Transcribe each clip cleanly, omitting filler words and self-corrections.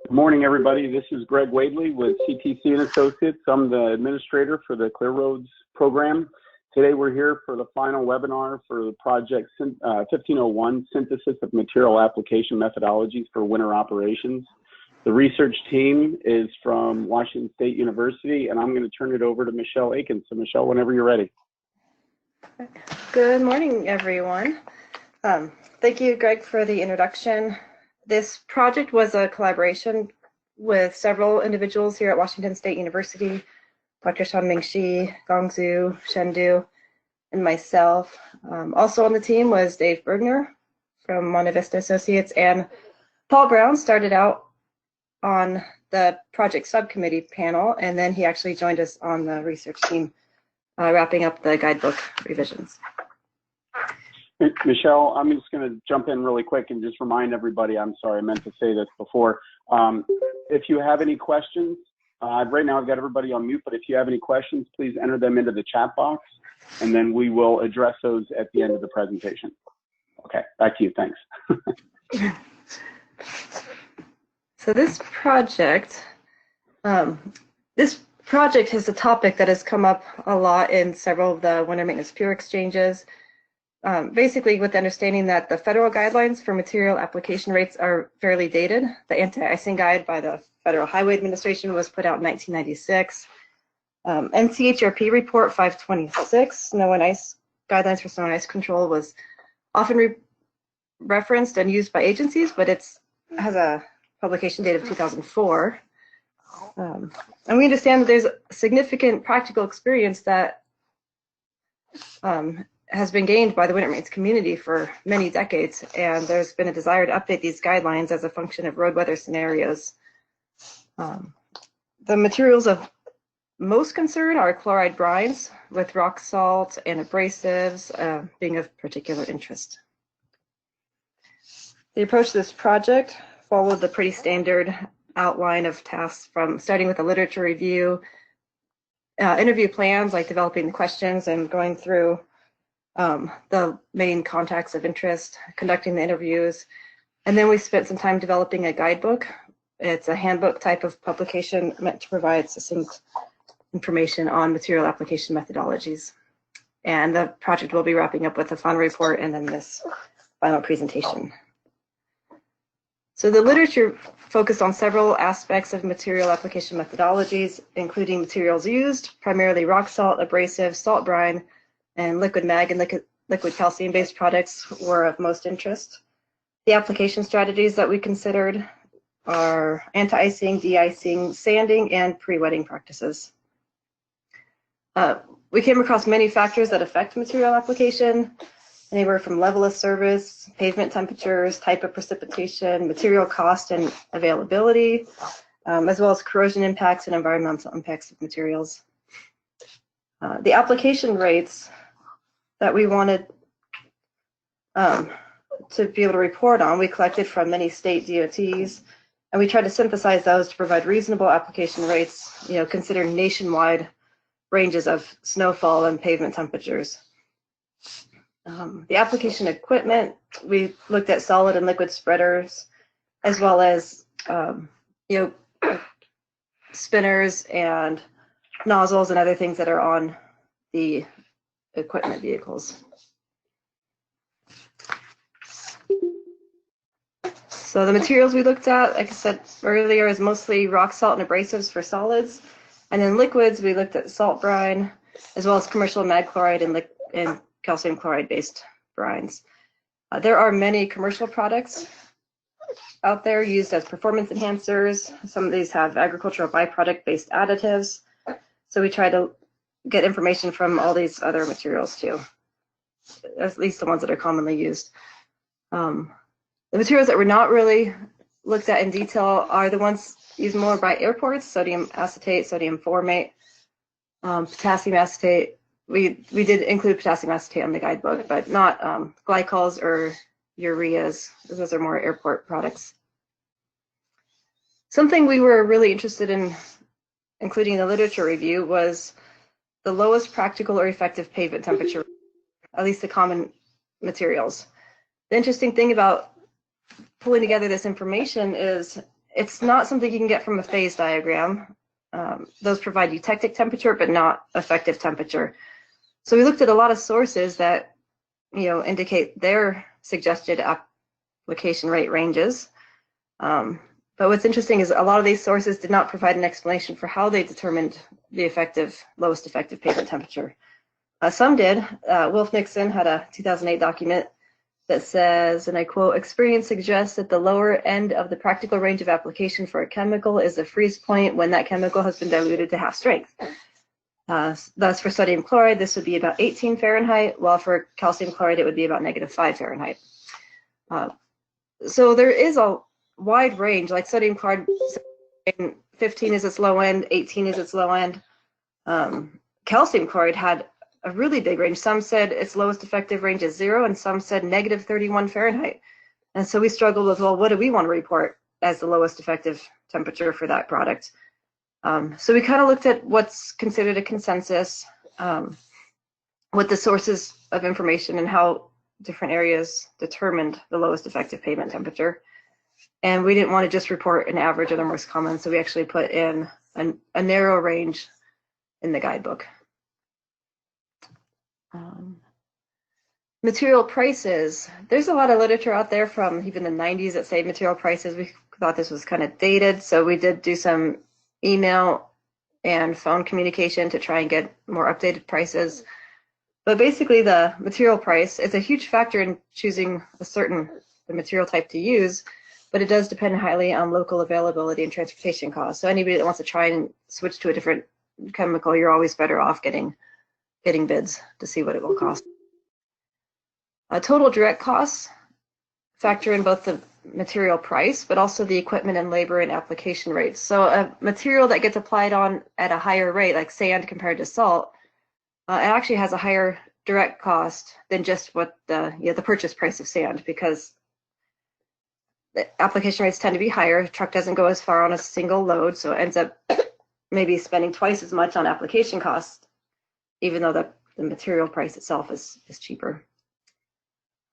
Good morning, everybody. This is Greg Wadley with CTC and Associates. I'm the administrator for the Clear Roads program. Today we're here for the final webinar for the project 1501, Synthesis of Material Application Methodologies for Winter Operations. The research team is from Washington State University, and I'm going to turn it over to Michelle Aiken. So Michelle, whenever you're ready. Good morning, everyone. Thank you, Greg, for the introduction. This project was a collaboration with several individuals here at Washington State University, Dr. Shanming Shi, Gongzhu, Shendu, and myself. Also on the team was Dave Bergner from Monte Vista Associates, and Paul Brown started out on the project subcommittee panel, and then he actually joined us on the research team, wrapping up the guidebook revisions. Michelle, I'm just going to jump in really quick and just remind everybody, I'm sorry, I meant to say this before. If you have any questions, right now I've got everybody on mute, but if you have any questions, please enter them into the chat box, and then we will address those at the end of the presentation. Okay, back to you, thanks. So this project is a topic that has come up a lot in several of the winter maintenance peer exchanges. Basically with the understanding that the federal guidelines for material application rates are fairly dated. The anti-icing guide by the Federal Highway Administration was put out in 1996. NCHRP report 526, snow and ice guidelines for snow and ice control, was often referenced and used by agencies, but it has a publication date of 2004. And we understand that there's significant practical experience that has been gained by the winter maintenance community for many decades, and there's been a desire to update these guidelines as a function of road weather scenarios. The materials of most concern are chloride brines, with rock salt and abrasives being of particular interest. The approach to this project followed the pretty standard outline of tasks, from starting with a literature review, interview plans like developing the questions and going through the main contacts of interest, conducting the interviews, and then we spent some time developing a guidebook. It's a handbook type of publication meant to provide succinct information on material application methodologies. And the project will be wrapping up with a final report and then this final presentation. So the literature focused on several aspects of material application methodologies, including materials used, primarily rock salt, abrasive, salt brine, and liquid mag and liquid calcium-based products were of most interest. The application strategies that we considered are anti-icing, de-icing, sanding, and pre-wetting practices. We came across many factors that affect material application, anywhere from level of service, pavement temperatures, type of precipitation, material cost and availability, as well as corrosion impacts and environmental impacts of materials. The application rates that we wanted to be able to report on, we collected from many state DOTs, and we tried to synthesize those to provide reasonable application rates, considering nationwide ranges of snowfall and pavement temperatures. The application equipment, we looked at solid and liquid spreaders, as well as spinners and nozzles and other things that are on the equipment vehicles. So the materials we looked at, like I said earlier, is mostly rock salt and abrasives for solids. And then liquids, we looked at salt brine, as well as commercial mag chloride and calcium chloride based brines. There are many commercial products out there used as performance enhancers. Some of these have agricultural byproduct based additives. So we try to get information from all these other materials too, at least the ones that are commonly used. The materials that were not really looked at in detail are the ones used more by airports: sodium acetate, sodium formate, potassium acetate. We did include potassium acetate on the guidebook, but not glycols or ureas. Those are more airport products. Something we were really interested in including in the literature review was the lowest practical or effective pavement temperature, at least the common materials. The interesting thing about pulling together this information is it's not something you can get from a phase diagram. Those provide eutectic temperature, but not effective temperature. So we looked at a lot of sources that, indicate their suggested application rate ranges. But what's interesting is a lot of these sources did not provide an explanation for how they determined the lowest effective pavement temperature. Some did. Wolf Nixon had a 2008 document that says, and I quote, "Experience suggests that the lower end of the practical range of application for a chemical is the freeze point when that chemical has been diluted to half strength. Thus, for sodium chloride, this would be about 18 Fahrenheit, while for calcium chloride, it would be about -5 Fahrenheit. So there is a wide range, like sodium chloride, 15 is its low end, 18 is its low end. Calcium chloride had a really big range. Some said its lowest effective range is 0, and some said -31 Fahrenheit. And so we struggled with, well, what do we want to report as the lowest effective temperature for that product? So we kind of looked at what's considered a consensus, what the sources of information and how different areas determined the lowest effective pavement temperature. And we didn't want to just report an average or the most common, so we actually put in a narrow range in the guidebook. Material prices. There's a lot of literature out there from even the 90s that say material prices. We thought this was kind of dated, so we did do some email and phone communication to try and get more updated prices. But basically, the material price is a huge factor in choosing the material type to use, but it does depend highly on local availability and transportation costs. So anybody that wants to try and switch to a different chemical, you're always better off getting bids to see what it will cost. Total direct costs factor in both the material price, but also the equipment and labor and application rates. So a material that gets applied on at a higher rate, like sand compared to salt, it actually has a higher direct cost than just what the purchase price of sand, because the application rates tend to be higher. The truck doesn't go as far on a single load, so it ends up maybe spending twice as much on application costs, even though the material price itself is cheaper.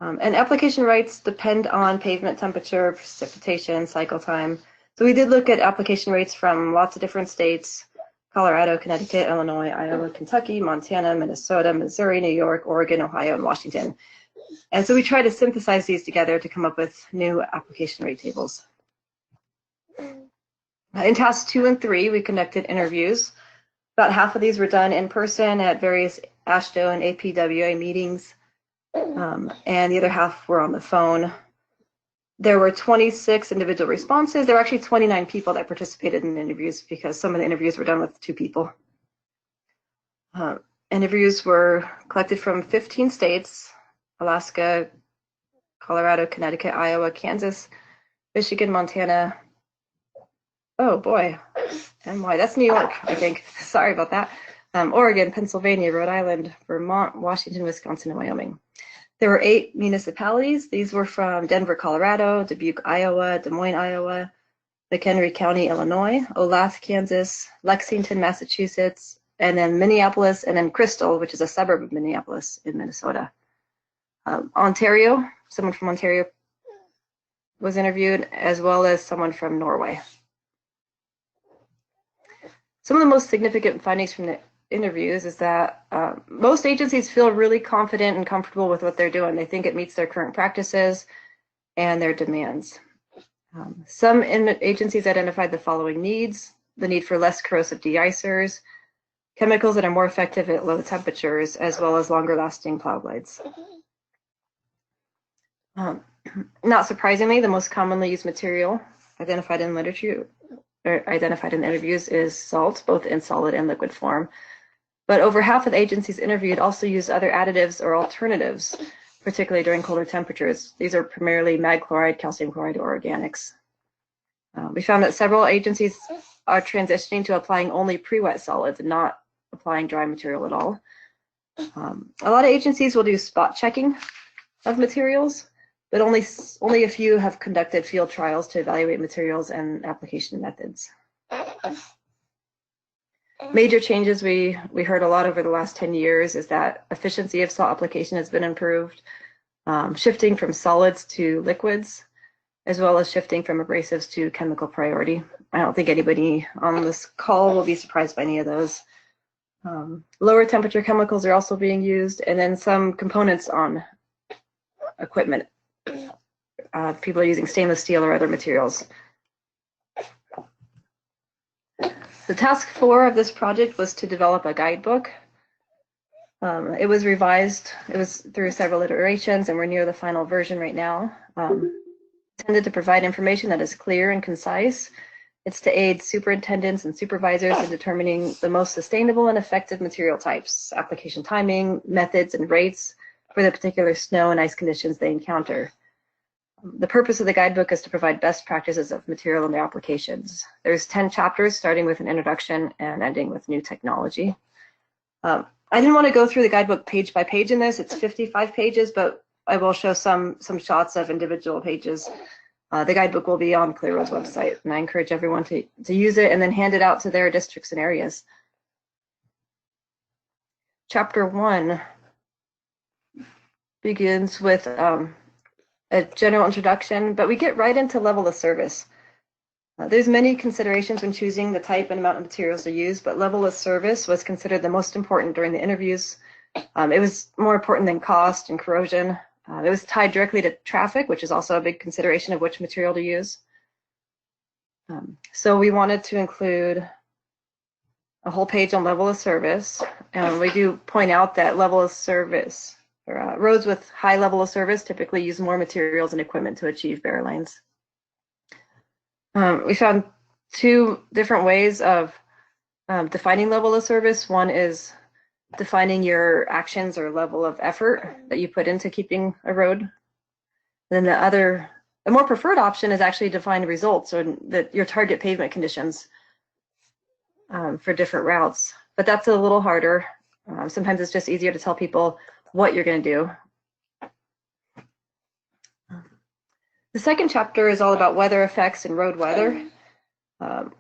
And application rates depend on pavement temperature, precipitation, cycle time. So we did look at application rates from lots of different states: Colorado, Connecticut, Illinois, Iowa, Kentucky, Montana, Minnesota, Missouri, New York, Oregon, Ohio, and Washington. And so we tried to synthesize these together to come up with new application rate tables. In tasks 2 and 3, we conducted interviews. About half of these were done in person at various AASHTO and APWA meetings, and the other half were on the phone. There were 26 individual responses. There were actually 29 people that participated in the interviews, because some of the interviews were done with 2 people. Interviews were collected from 15 states: Alaska, Colorado, Connecticut, Iowa, Kansas, Michigan, Montana. Oh boy, NY, that's New York, I think. Sorry about that. Oregon, Pennsylvania, Rhode Island, Vermont, Washington, Wisconsin, and Wyoming. There were 8 municipalities. These were from Denver, Colorado, Dubuque, Iowa, Des Moines, Iowa, McHenry County, Illinois, Olathe, Kansas, Lexington, Massachusetts, and then Minneapolis, and then Crystal, which is a suburb of Minneapolis in Minnesota. Ontario, someone from Ontario was interviewed, as well as someone from Norway. Some of the most significant findings from the interviews is that most agencies feel really confident and comfortable with what they're doing. They think it meets their current practices and their demands. Some agencies identified the following needs: the need for less corrosive de-icers, chemicals that are more effective at low temperatures, as well as longer lasting plow blades. Not surprisingly, the most commonly used material identified in literature or identified in the interviews is salt, both in solid and liquid form. But over half of the agencies interviewed also used other additives or alternatives, particularly during colder temperatures. These are primarily mag chloride, calcium chloride, or organics. We found that several agencies are transitioning to applying only pre-wet solids and not applying dry material at all. A lot of agencies will do spot checking of materials, but only a few have conducted field trials to evaluate materials and application methods. Major changes we heard a lot over the last 10 years is that efficiency of salt application has been improved, shifting from solids to liquids, as well as shifting from abrasives to chemical priority. I don't think anybody on this call will be surprised by any of those. Lower temperature chemicals are also being used, and then some components on equipment. People are using stainless steel or other materials. The task 4 of this project was to develop a guidebook. It was revised. It was through several iterations, and we're near the final version right now. Intended to provide information that is clear and concise. It's to aid superintendents and supervisors in determining the most sustainable and effective material types, application timing, methods, and rates for the particular snow and ice conditions they encounter. The purpose of the guidebook is to provide best practices of material and their applications. There's 10 chapters, starting with an introduction and ending with new technology. I didn't want to go through the guidebook page by page in this. It's 55 pages, but I will show some shots of individual pages. The guidebook will be on ClearRoad's website, and I encourage everyone to use it and then hand it out to their districts and areas. Chapter 1 begins with a general introduction, but we get right into level of service. There's many considerations when choosing the type and amount of materials to use, but level of service was considered the most important during the interviews. It was more important than cost and corrosion. It was tied directly to traffic, which is also a big consideration of which material to use. So we wanted to include a whole page on level of service. And we do point out that level of service, or roads with high level of service typically use more materials and equipment to achieve bare lanes. We found 2 different ways of defining level of service. One is defining your actions or level of effort that you put into keeping a road. Then the more preferred option is actually define results, or your target pavement conditions for different routes. But that's a little harder. Sometimes it's just easier to tell people what you're going to do. The second chapter is all about weather effects and road weather.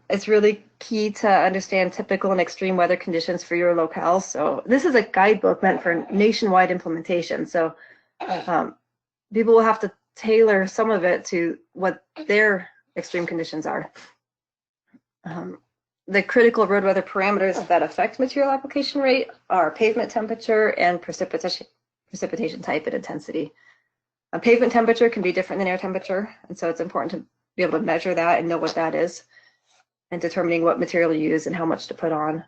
It's really key to understand typical and extreme weather conditions for your locale. So this is a guidebook meant for nationwide implementation. So people will have to tailor some of it to what their extreme conditions are. The critical road weather parameters that affect material application rate are pavement temperature and precipitation type and intensity. Pavement temperature can be different than air temperature, and so it's important to be able to measure that and know what that is, and determining what material to use and how much to put on.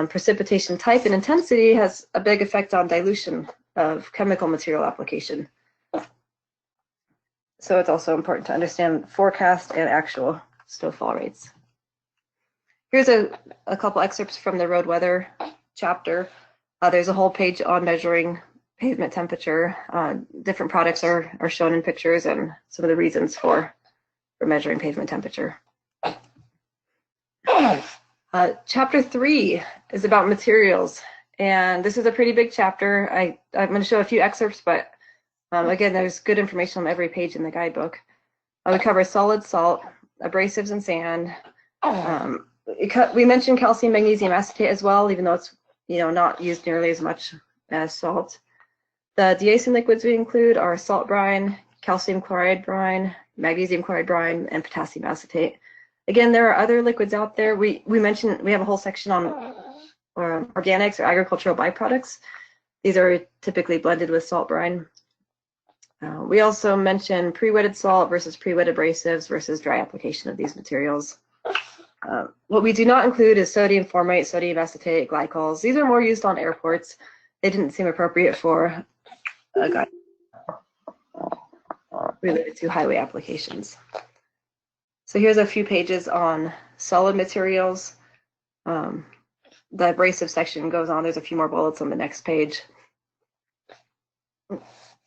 Precipitation type and intensity has a big effect on dilution of chemical material application. So it's also important to understand forecast and actual snowfall rates. Here's a couple excerpts from the road weather chapter. There's a whole page on measuring pavement temperature. Different products are shown in pictures and some of the reasons for measuring pavement temperature. Chapter 3 is about materials, and this is a pretty big chapter. I'm going to show a few excerpts, but again, there's good information on every page in the guidebook. We cover solid salt, abrasives, and sand. We mentioned calcium magnesium acetate as well, even though it's not used nearly as much as salt. The deicing liquids we include are salt brine, calcium chloride brine, magnesium chloride brine, and potassium acetate. Again, there are other liquids out there. We mentioned we have a whole section on organics or agricultural byproducts. These are typically blended with salt brine. We also mentioned pre-wetted salt versus pre-wet abrasives versus dry application of these materials. What we do not include is sodium formate, sodium acetate, glycols. These are more used on airports. They didn't seem appropriate for a guide related to highway applications. So here's a few pages on solid materials. The abrasive section goes on. There's a few more bullets on the next page.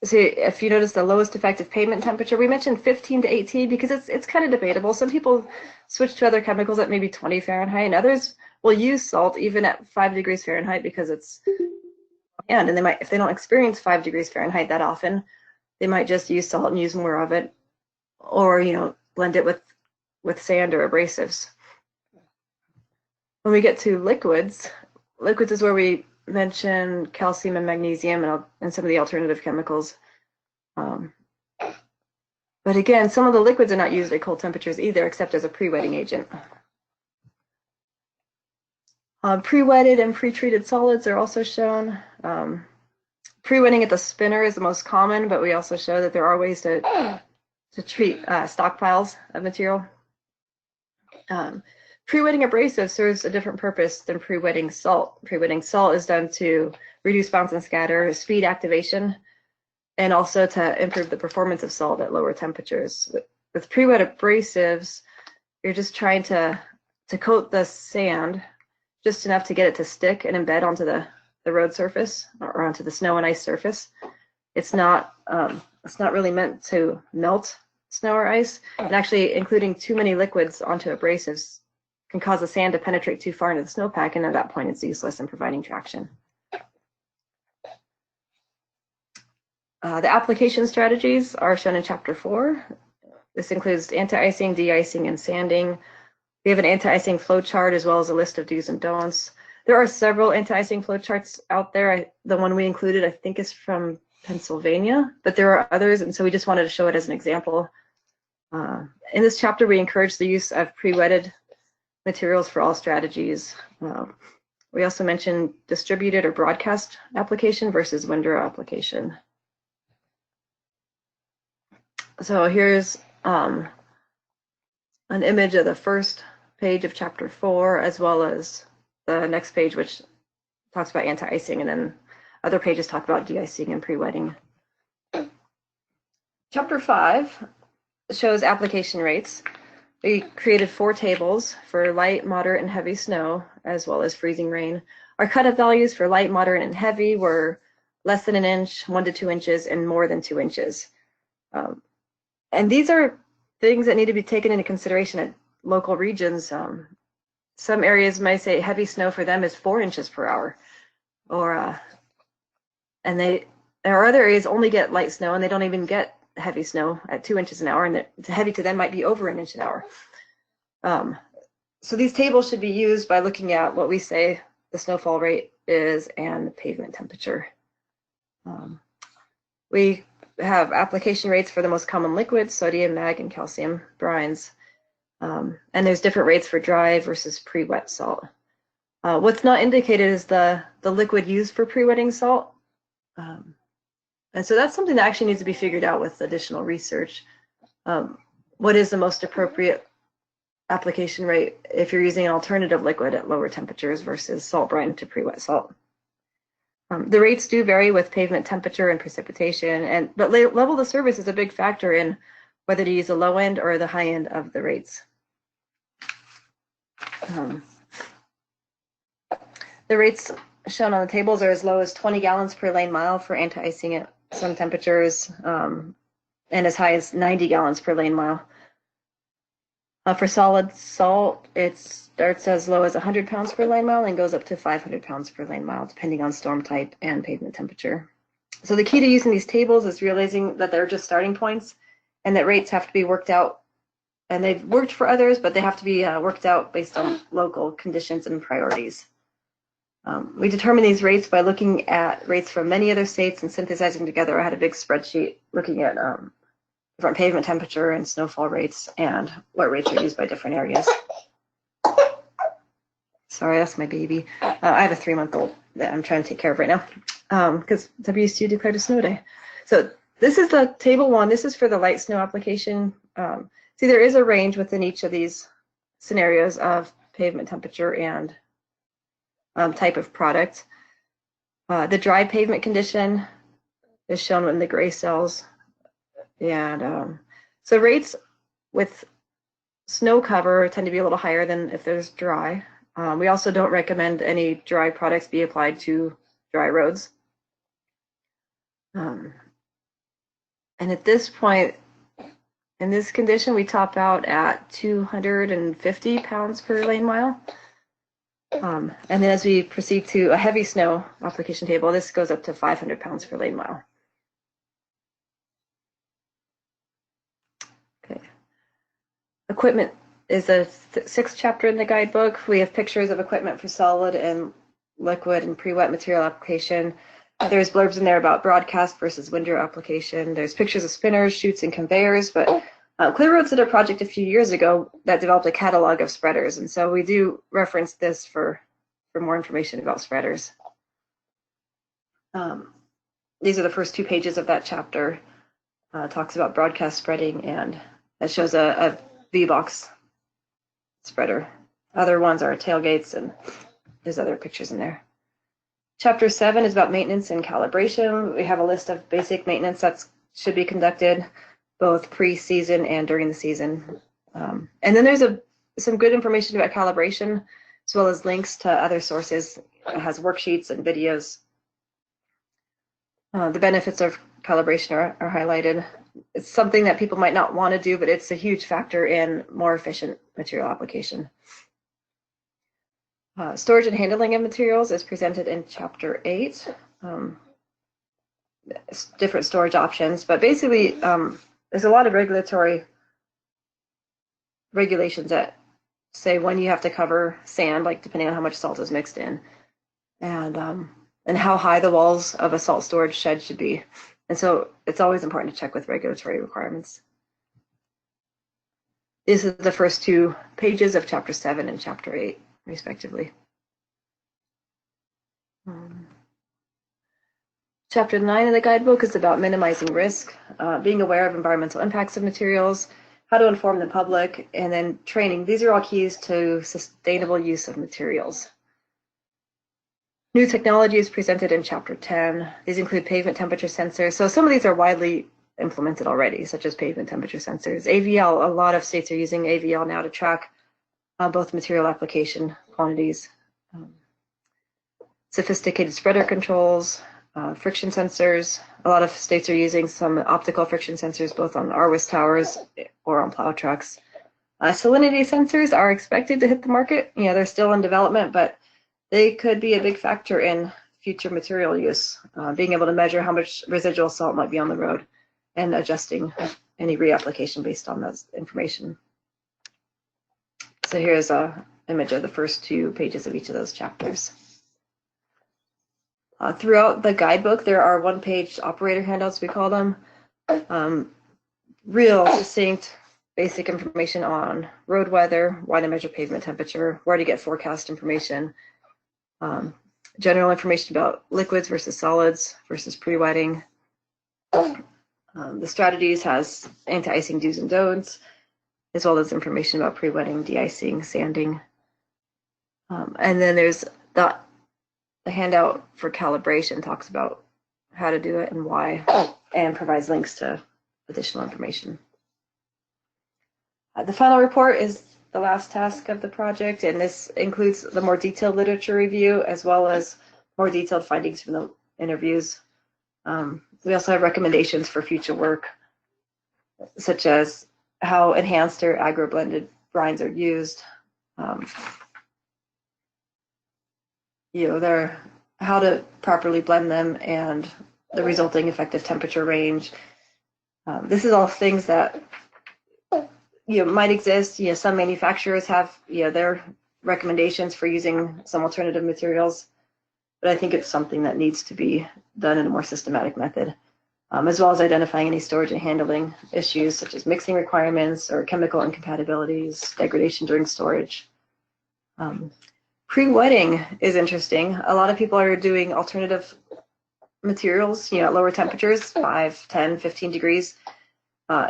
So if you notice the lowest effective pavement temperature, we mentioned 15 to 18 because it's kind of debatable. Some people switch to other chemicals at maybe 20 Fahrenheit, and others will use salt even at 5 degrees Fahrenheit because it's, and they might, if they don't experience 5 degrees Fahrenheit that often, they might just use salt and use more of it, or blend it with sand or abrasives. When we get to liquids is where we mention calcium and magnesium and some of the alternative chemicals. But But again, some of the liquids are not used at cold temperatures either, except as a pre-wetting agent. Pre-wetted and pre-treated solids are also shown. Pre-wetting at the spinner is the most common, but we also show that there are ways to treat stockpiles of material. Pre-wetting abrasive serves a different purpose than pre-wetting salt. Pre-wetting salt is done to reduce bounce and scatter, speed activation, and also to improve the performance of salt at lower temperatures. With pre-wet abrasives, you're just trying to coat the sand just enough to get it to stick and embed onto the road surface or onto the snow and ice surface. It's not really meant to melt snow or ice, and actually including too many liquids onto abrasives can cause the sand to penetrate too far into the snowpack, and at that point it's useless in providing traction. The application strategies are shown in Chapter 4. This includes anti-icing, de-icing, and sanding. We have an anti-icing flow chart as well as a list of do's and don'ts. There are several anti-icing flow charts out there. The one we included, I think, is from Pennsylvania, but there are others, and so we just wanted to show it as an example. In this chapter, we encourage the use of pre-wetted materials for all strategies. We also mentioned distributed or broadcast application versus windrow application. So here's an image of the first page of Chapter 4, as well as the next page, which talks about anti-icing, and then other pages talk about de-icing and pre-wetting. Chapter 5 shows application rates. We created 4 tables for light, moderate, and heavy snow, as well as freezing rain. Our cutoff values for light, moderate, and heavy were less than an inch, 1 to 2 inches, and more than 2 inches. And these are things that need to be taken into consideration at local regions. Some areas might say heavy snow for them is 4 inches per hour, or other areas only get light snow and they don't even get heavy snow at 2 inches an hour, and heavy to them might be over an inch an hour. So these tables should be used by looking at what we say the snowfall rate is and the pavement temperature. We have application rates for the most common liquids, sodium, mag, and calcium brines. And there's different rates for dry versus pre-wet salt. What's not indicated is the liquid used for pre-wetting salt. And so that's something that actually needs to be figured out with additional research. What is the most appropriate application rate if you're using an alternative liquid at lower temperatures versus salt brine to pre-wet salt? The rates do vary with pavement temperature and precipitation, but level of service is a big factor in whether to use the low end or the high end of the rates. The rates shown on the tables are as low as 20 gallons per lane mile for anti-icing at some temperatures, and as high as 90 gallons per lane mile. For solid salt, it starts as low as 100 pounds per lane mile and goes up to 500 pounds per lane mile, depending on storm type and pavement temperature. So the key to using these tables is realizing that they're just starting points and that rates have to be worked out. And they've worked for others, but they have to be worked out based on local conditions and priorities. We determine these rates by looking at rates from many other states and synthesizing together. I had a big spreadsheet looking at different pavement temperature and snowfall rates and what rates are used by different areas. Sorry, that's my baby. I have a 3-month-old that I'm trying to take care of right now because WSU declared a snow day. So this is the table 1. This is for the light snow application. See, there is a range within each of these scenarios of pavement temperature and type of product. The dry pavement condition is shown in the gray cells. And so rates with snow cover tend to be a little higher than if there's dry. We also don't recommend any dry products be applied to dry roads. And at this point, in this condition, we top out at 250 pounds per lane mile. And then as we proceed to a heavy snow application table, this goes up to 500 pounds per lane mile. Okay. Equipment is a 6th chapter in the guidebook. We have pictures of equipment for solid and liquid and pre-wet material application. There's blurbs in there about broadcast versus window application. There's pictures of spinners, chutes, and conveyors, but Clear Roads did a project a few years ago that developed a catalog of spreaders, and so we do reference this for more information about spreaders. These are the first 2 pages of that chapter. Talks about broadcast spreading, and it shows a V-box spreader. Other ones are tailgates, and there's other pictures in there. Chapter 7 is about maintenance and calibration. We have a list of basic maintenance that should be conducted both pre-season and during the season. And then there's some good information about calibration, as well as links to other sources. It has worksheets and videos. The benefits of calibration are highlighted. It's something that people might not want to do, but it's a huge factor in more efficient material application. Storage and handling of materials is presented in Chapter 8. Different storage options, but basically there's a lot of regulations that say when you have to cover sand, like depending on how much salt is mixed in, and how high the walls of a salt storage shed should be. And so it's always important to check with regulatory requirements. This is the first 2 pages of Chapter 7 and Chapter 8, respectively. Chapter 9 of the guidebook is about minimizing risk, being aware of environmental impacts of materials, how to inform the public, and then training. These are all keys to sustainable use of materials. New technology is presented in Chapter 10. These include pavement temperature sensors. So some of these are widely implemented already, such as pavement temperature sensors. AVL, a lot of states are using AVL now to track both material application quantities. Sophisticated spreader controls, friction sensors. A lot of states are using some optical friction sensors, both on RWIS towers or on plow trucks. Salinity sensors are expected to hit the market. They're still in development, but they could be a big factor in future material use, being able to measure how much residual salt might be on the road and adjusting any reapplication based on that information. So here's an image of the first 2 pages of each of those chapters. Throughout the guidebook, there are 1-page operator handouts, we call them. Real succinct, basic information on road weather, why to measure pavement temperature, where to get forecast information, general information about liquids versus solids versus pre-wetting. The strategies has anti-icing do's and don'ts, as well as information about pre-wetting, de-icing, sanding. And then there's the handout for calibration, talks about how to do it and why, and provides links to additional information. The final report is the last task of the project, and this includes the more detailed literature review as well as more detailed findings from the interviews. We also have recommendations for future work, such as how enhanced or agro-blended brines are used. How to properly blend them and the resulting effective temperature range. This is all things that might exist. Some manufacturers have their recommendations for using some alternative materials, but I think it's something that needs to be done in a more systematic method, as well as identifying any storage and handling issues such as mixing requirements or chemical incompatibilities, degradation during storage. Pre-wetting is interesting. A lot of people are doing alternative materials, at lower temperatures, 5, 10, 15 degrees.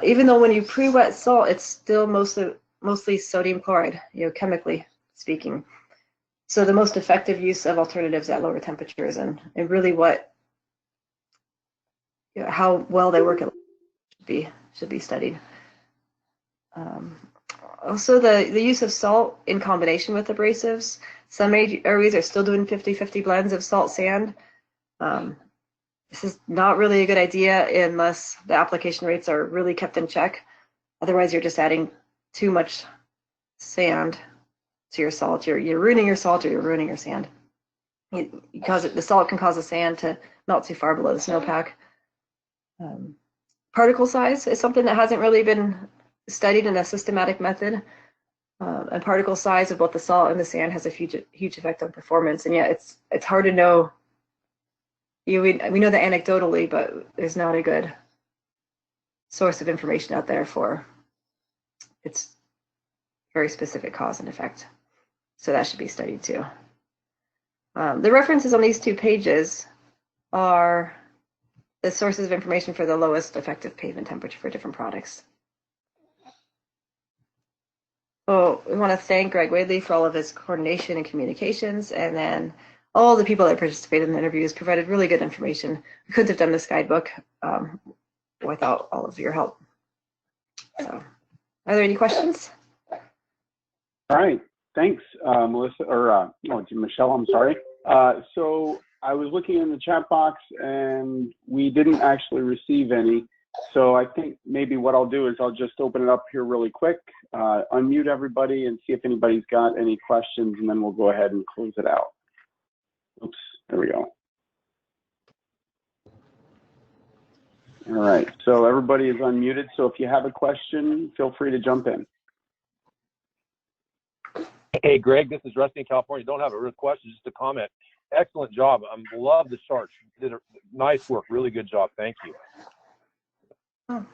Even though when you pre-wet salt, it's still mostly sodium chloride, chemically speaking. So the most effective use of alternatives at lower temperatures and really how well they work should be studied. Also, the use of salt in combination with abrasives. Some areas are still doing 50-50 blends of salt sand. This is not really a good idea unless the application rates are really kept in check. Otherwise, you're just adding too much sand to your salt. You're ruining your salt or you're ruining your sand. The salt can cause the sand to melt too far below the snowpack. Particle size is something that hasn't really been studied in a systematic method. And particle size of both the salt and the sand has a huge effect on performance. And yet it's hard to know we know that anecdotally, but there's not a good source of information out there for its very specific cause and effect. So that should be studied too. The references on these 2 pages are the sources of information for the lowest effective pavement temperature for different products. So we want to thank Greg Wadley for all of his coordination and communications, and then all the people that participated in the interviews provided really good information. We couldn't have done this guidebook without all of your help. So, are there any questions? All right, thanks, Melissa, or Michelle, I'm sorry. So I was looking in the chat box and we didn't actually receive any. So I think maybe what I'll do is I'll just open it up here really quick, unmute everybody and see if anybody's got any questions, and then we'll go ahead and close it out. Oops, there we go. All right, so everybody is unmuted. So if you have a question, feel free to jump in. Hey, Greg, this is Rusty in California. Don't have a real question, just a comment. Excellent job. I love the charts. You did a nice work. Really good job. Thank you. Oh,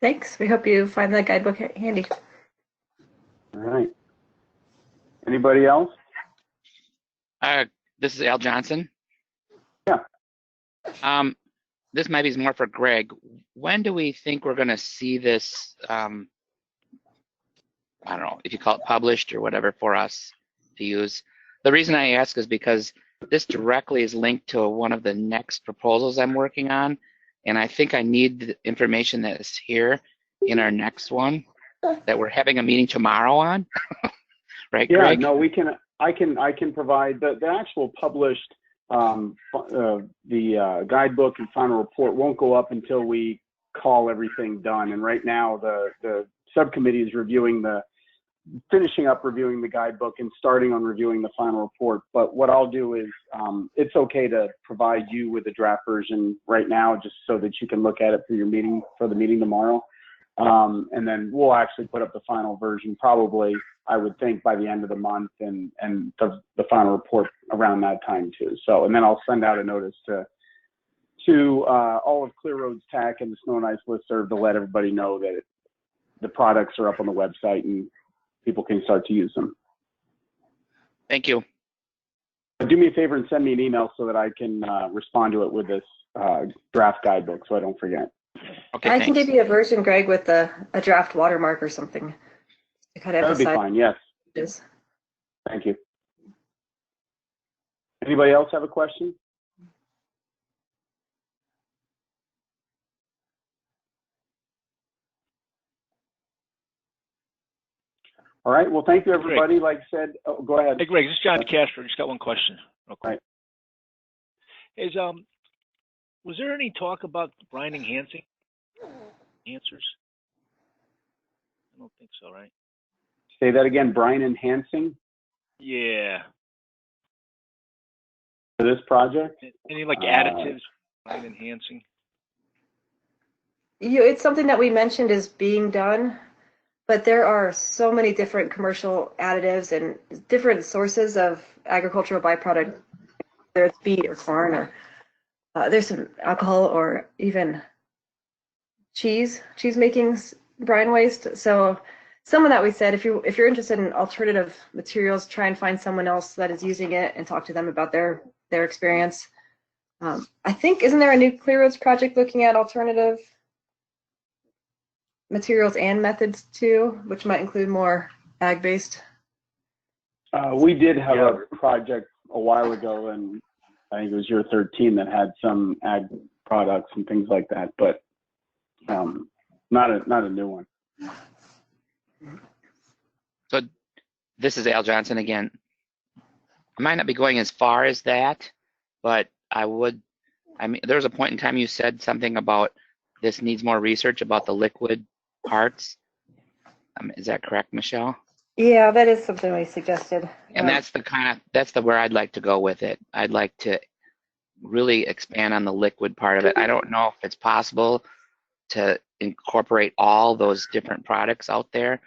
thanks. We hope you find that guidebook handy. All right. Anybody else? This is Al Johnson. Yeah. This might be more for Greg. When do we think we're going to see this? I don't know if you call it published or whatever for us to use. The reason I ask is because this directly is linked to one of the next proposals I'm working on, and I think I need the information that is here in our next one that we're having a meeting tomorrow on. Right, yeah, Greg? No, we can. I can provide the actual published the guidebook and final report won't go up until we call everything done. And right now the subcommittee is finishing up reviewing the guidebook and starting on reviewing the final report. But what I'll do is it's okay to provide you with a draft version right now, just so that you can look at it for your meeting, for the meeting tomorrow. And then we'll actually put up the final version probably, I would think, by the end of the month, and the final report around that time too. So, and then I'll send out a notice to all of Clear Roads TAC and the Snow and Ice Listserv to let everybody know that the products are up on the website and people can start to use them. Thank you. Do me a favor and send me an email so that I can respond to it with this draft guidebook so I don't forget. Okay, I thanks. can give you a version, Greg, with a draft watermark or something to kind of That would be emphasize. fine, yes. This. Thank you. Anybody else have a question? All right, well, thank you, everybody. Like I said, oh, go ahead. Hey, Greg, this is John Castro. Just got one question. Right. Was there any talk about brine enhancing answers? I don't think so, right? Say that again, brine enhancing? Yeah. For this project? Any like additives, brine enhancing? It's something that we mentioned is being done, but there are so many different commercial additives and different sources of agricultural byproduct, whether it's beet or corn, or there's some alcohol or even cheese making brine waste. So some of that we said, if you're interested in alternative materials, try and find someone else that is using it and talk to them about their experience. I think, isn't there a new Clear Roads project looking at alternative materials and methods too, which might include more ag-based? We did have a project a while ago, and I think it was year 13, that had some ag products and things like that, but not a new one. So this is Al Johnson again. I might not be going as far as that, but I mean, there was a point in time you said something about this needs more research about the liquid parts. Is that correct, Michelle? Yeah, that is something we suggested. And that's where I'd like to go with it. I'd like to really expand on the liquid part of it. I don't know if it's possible to incorporate all those different products out there,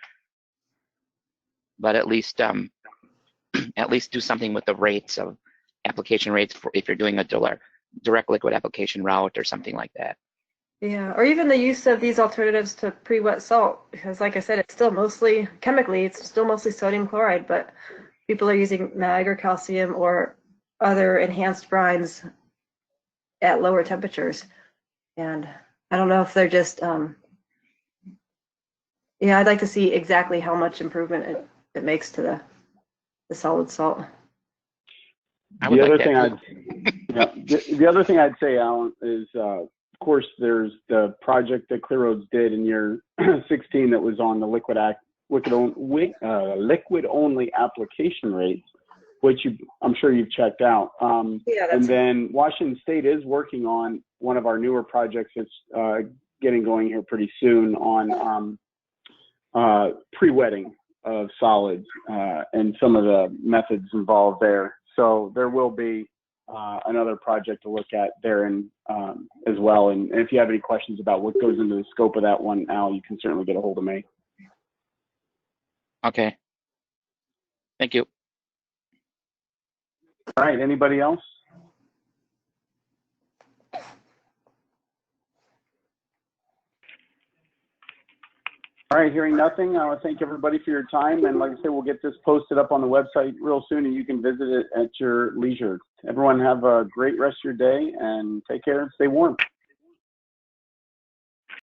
but at least do something with the rates of application rates for if you're doing a direct liquid application route or something like that. Yeah, or even the use of these alternatives to pre-wet salt, because like I said, it's still mostly, chemically, it's still mostly sodium chloride, but people are using mag or calcium or other enhanced brines at lower temperatures. And I don't know if they're just, yeah, I'd like to see exactly how much improvement it makes to the solid salt. The other thing I'd say, Alan, is of course there's the project that Clear Roads did in year 16 that was on the liquid only application rates, which I'm sure you've checked out. And then Washington State is working on one of our newer projects that's getting going here pretty soon on pre-wetting of solids and some of the methods involved there. So there will be another project to look at there as well. And if you have any questions about what goes into the scope of that one, Al, you can certainly get a hold of me. Okay. Thank you. All right. Anybody else? All right, hearing nothing, I want to thank everybody for your time. And like I said, we'll get this posted up on the website real soon and you can visit it at your leisure. Everyone have a great rest of your day and take care and stay warm.